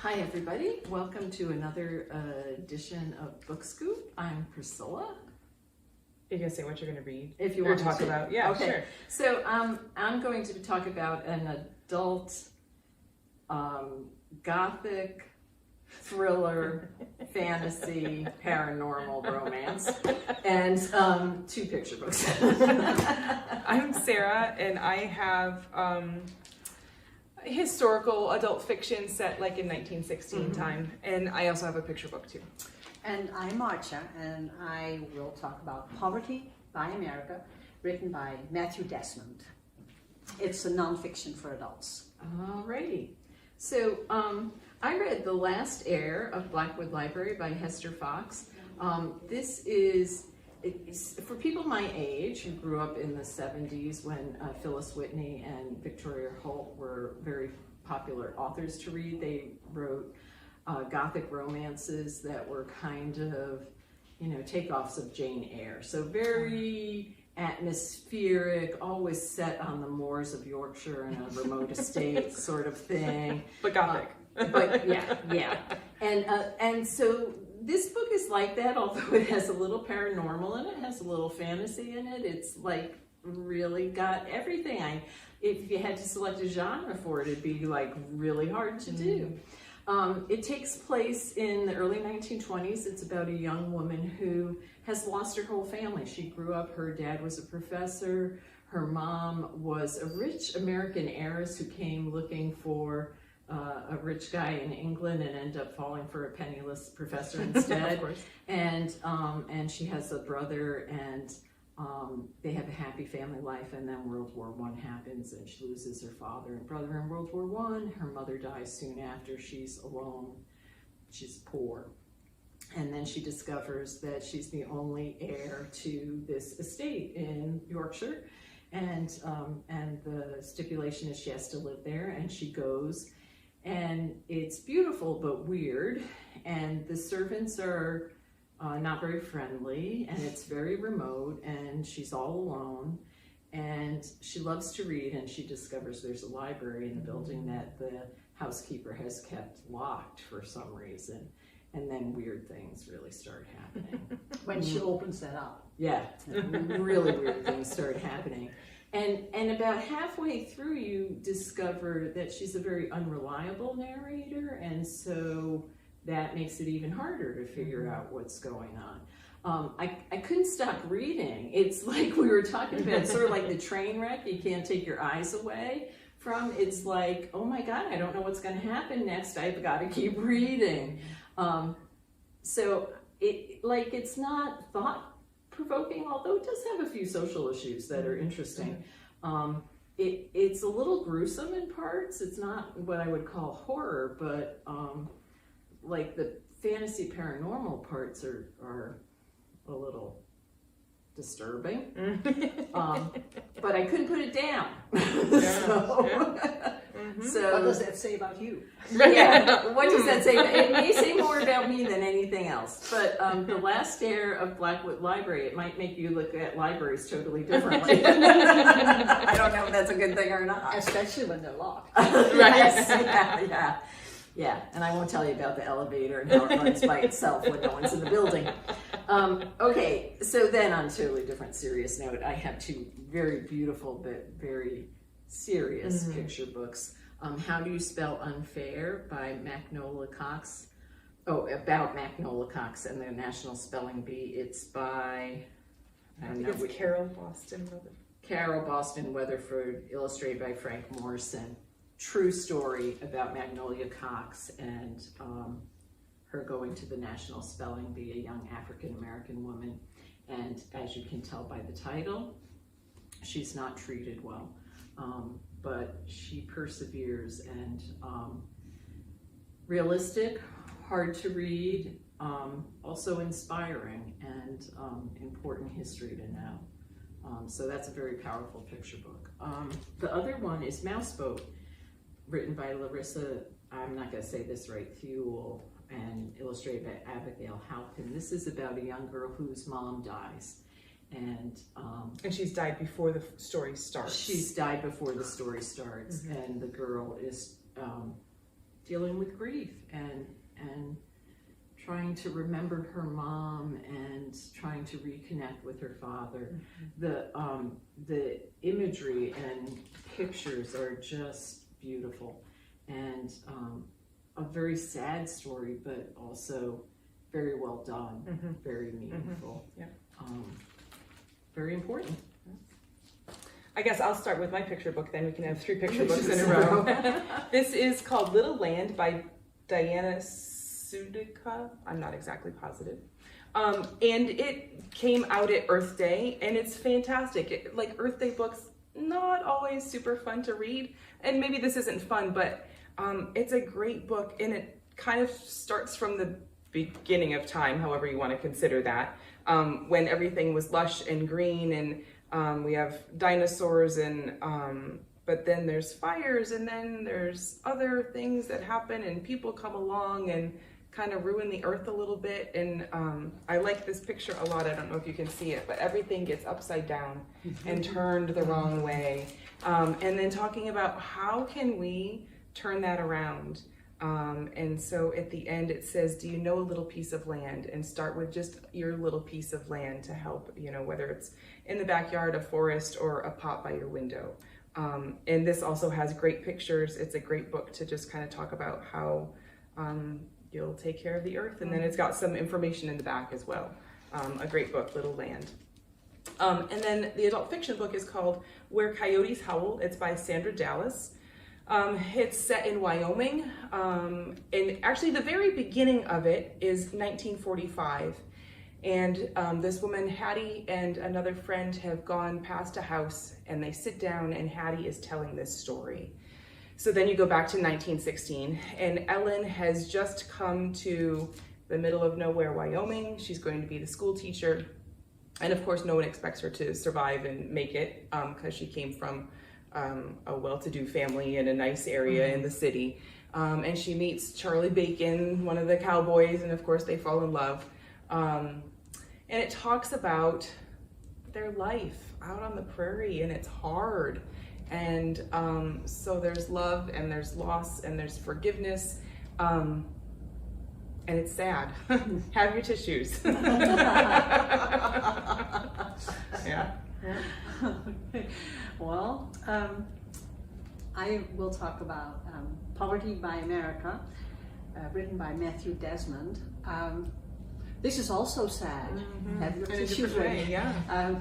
Hi everybody, welcome to another edition of Book Scoop. I'm Priscilla. You're going to say what you're going to read? If you or want talk to. about, yeah, okay. Sure. So I'm going to talk about an adult gothic thriller, fantasy, paranormal romance, and two picture books. I'm Sarah, and I have historical adult fiction set like in 1916 time, and I also have a picture book too. And I'm Marcia, and I will talk about Poverty by America, written by Matthew Desmond. It's a nonfiction for adults. Alrighty. So I read The Last Heir of Blackwood Library by Hester Fox. This is for people my age who grew up in the 70s when Phyllis Whitney and Victoria Holt were very popular authors to read. They wrote gothic romances that were kind of, takeoffs of Jane Eyre. So very atmospheric, always set on the moors of Yorkshire in a remote estate sort of thing. But gothic. But yeah. And so this book is like that, although it has a little paranormal in it, has a little fantasy in it. It's like really got everything. If you had to select a genre for it, it'd be like really hard to do. It takes place in the early 1920s. It's about a young woman who has lost her whole family. She grew up, her dad was a professor, her mom was a rich American heiress who came looking for a rich guy in England and ended up falling for a penniless professor instead. Of course. And she has a brother, and they have a happy family life, and then World War I happens and she loses her father and brother in World War I. Her mother dies soon after. She's alone. She's poor. And then she discovers that she's the only heir to this estate in Yorkshire. And the stipulation is she has to live there, and she goes. And it's beautiful but weird, and the servants are not very friendly, and it's very remote, and she's all alone, and she loves to read, and she discovers there's a library in the building that the housekeeper has kept locked for some reason, and then weird things really start happening. When she opens that up. Yeah, really weird things start happening. And about halfway through, you discover that she's a very unreliable narrator, and so that makes it even harder to figure out what's going on. I couldn't stop reading. It's like we were talking about, sort of like the train wreck you can't take your eyes away from. It's like, oh my God, I don't know what's going to happen next. I've got to keep reading. So it's not thought-provoking, although it does have a few social issues that are interesting. It's a little gruesome in parts. It's not what I would call horror, but like the fantasy paranormal parts are a little disturbing. But I couldn't put it down. So What does that say about you? yeah, what does that say? It may say more about me than anything else. But The Last Heir of Blackwood Library, it might make you look at libraries totally differently. I don't know if that's a good thing or not. Especially when they're locked. Yes, yeah. And I won't tell you about the elevator and how it runs by itself when no one's in the building. Okay, so then on a totally different serious note, I have two very beautiful but very serious picture books. How Do You Spell Unfair by Magnolia Cox. Oh, about Magnolia Cox and the National Spelling Bee. It's by, I think it's Carol Boston Weatherford, illustrated by Frank Morrison. True story about Magnolia Cox and her going to the National Spelling Bee, a young African-American woman. And as you can tell by the title, she's not treated well. But she perseveres, and realistic, hard to read, also inspiring, and important history to know. So that's a very powerful picture book. The other one is Mouseboat, written by Larissa, I'm not going to say this right, Thule, and illustrated by Abigail Halpin. This is about a young girl whose mom dies. And she's died before the story starts. She's died before the story starts, and the girl is dealing with grief and trying to remember her mom and trying to reconnect with her father. The imagery and pictures are just beautiful, and a very sad story, but also very well done, very meaningful, Yeah. very important. I guess I'll start with my picture book, then we can have 3 picture books in a row. This is called Little Land by Diana Sudica. I'm not exactly positive. And it came out at Earth Day, and it's fantastic. Like Earth Day books, not always super fun to read, and maybe this isn't fun, but it's a great book, and it kind of starts from the beginning of time, however you want to consider that, when everything was lush and green, and we have dinosaurs, and but then there's fires, and then there's other things that happen, and people come along and kind of ruin the earth a little bit. And I like this picture a lot. I don't know if you can see it, but everything gets upside down and turned the wrong way. And then talking about how can we turn that around. And so at the end it says, do you know a little piece of land? And start with just your little piece of land to help, you know, whether it's in the backyard, a forest, or a pot by your window. And this also has great pictures. It's a great book to just kind of talk about how you'll take care of the earth. And then it's got some information in the back as well. A great book, Little Land. And then the adult fiction book is called Where Coyotes Howl. It's by Sandra Dallas. It's set in Wyoming, and actually the very beginning of it is 1945, and this woman, Hattie, and another friend have gone past a house, and they sit down, and Hattie is telling this story. So then you go back to 1916, and Ellen has just come to the middle of nowhere, Wyoming. She's going to be the school teacher, and of course no one expects her to survive and make it, because she came from a well-to-do family in a nice area in the city. And she meets Charlie Bacon, one of the cowboys, and of course they fall in love. And it talks about their life out on the prairie, and it's hard. And so there's love, and there's loss, and there's forgiveness. And it's sad. Have your tissues. Yeah. Well, I will talk about Poverty by America, written by Matthew Desmond. This is also sad. Have your In a tissues different ready. way, yeah.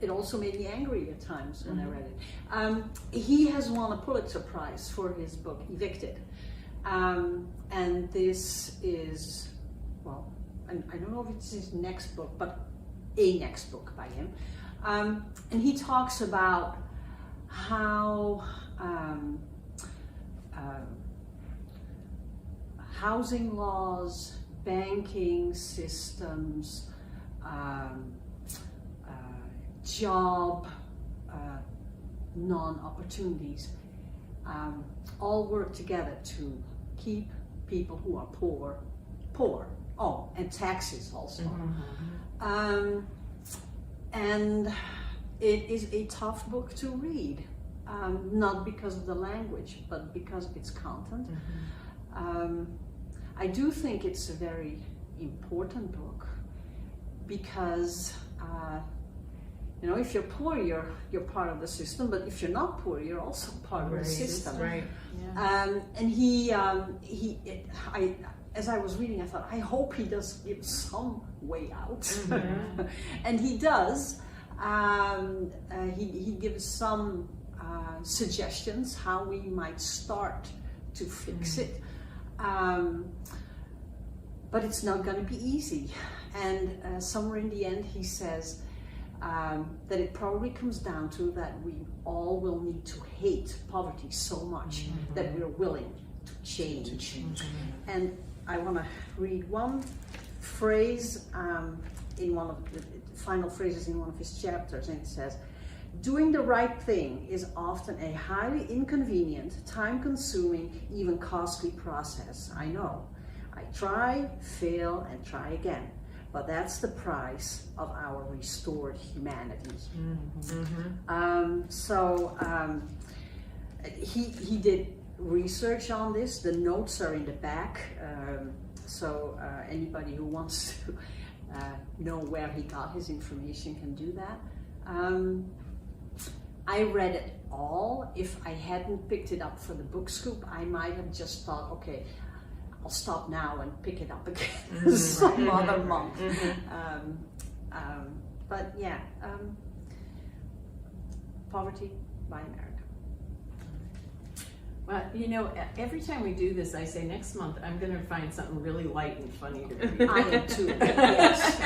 It also made me angry at times when I read it. He has won a Pulitzer Prize for his book Evicted. And this is, well, I don't know if it's his next book, but a next book by him. And he talks about how housing laws, banking systems, job non-opportunities all work together to keep people who are poor. Oh, and taxes also. And it is a tough book to read, not because of the language, but because of its content. I do think it's a very important book because, you know, if you're poor, you're part of the system, but if you're not poor, you're also part of the system. Right. Yeah. And as I was reading, I thought, I hope he does give some way out. And he does. He gives some suggestions how we might start to fix it. But it's not going to be easy. And somewhere in the end, he says that it probably comes down to that we all will need to hate poverty so much that we're willing to change. And I want to read one phrase in one of the final phrases in one of his chapters, and it says, "Doing the right thing is often a highly inconvenient, time-consuming, even costly process. I know. I try, fail, and try again. But that's the price of our restored humanity." He did research on this. The notes are in the back, so anybody who wants to know where he got his information can do that. I read it all. If I hadn't picked it up for the book scoop, I might have just thought, okay, I'll stop now and pick it up again some other month. But yeah, Poverty by America. Well, you know, every time we do this, I say next month I'm going to find something really light and funny to read. I am too. Yes.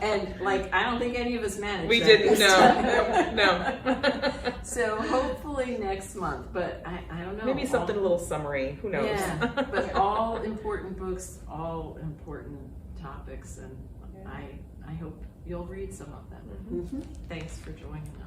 And like, I don't think any of us managed. We that didn't. this time. No. So hopefully next month, but I don't know. Maybe something a little summary. Who knows? Yeah, but all important books, all important topics, and I hope you'll read some of them. Mhm. Thanks for joining us.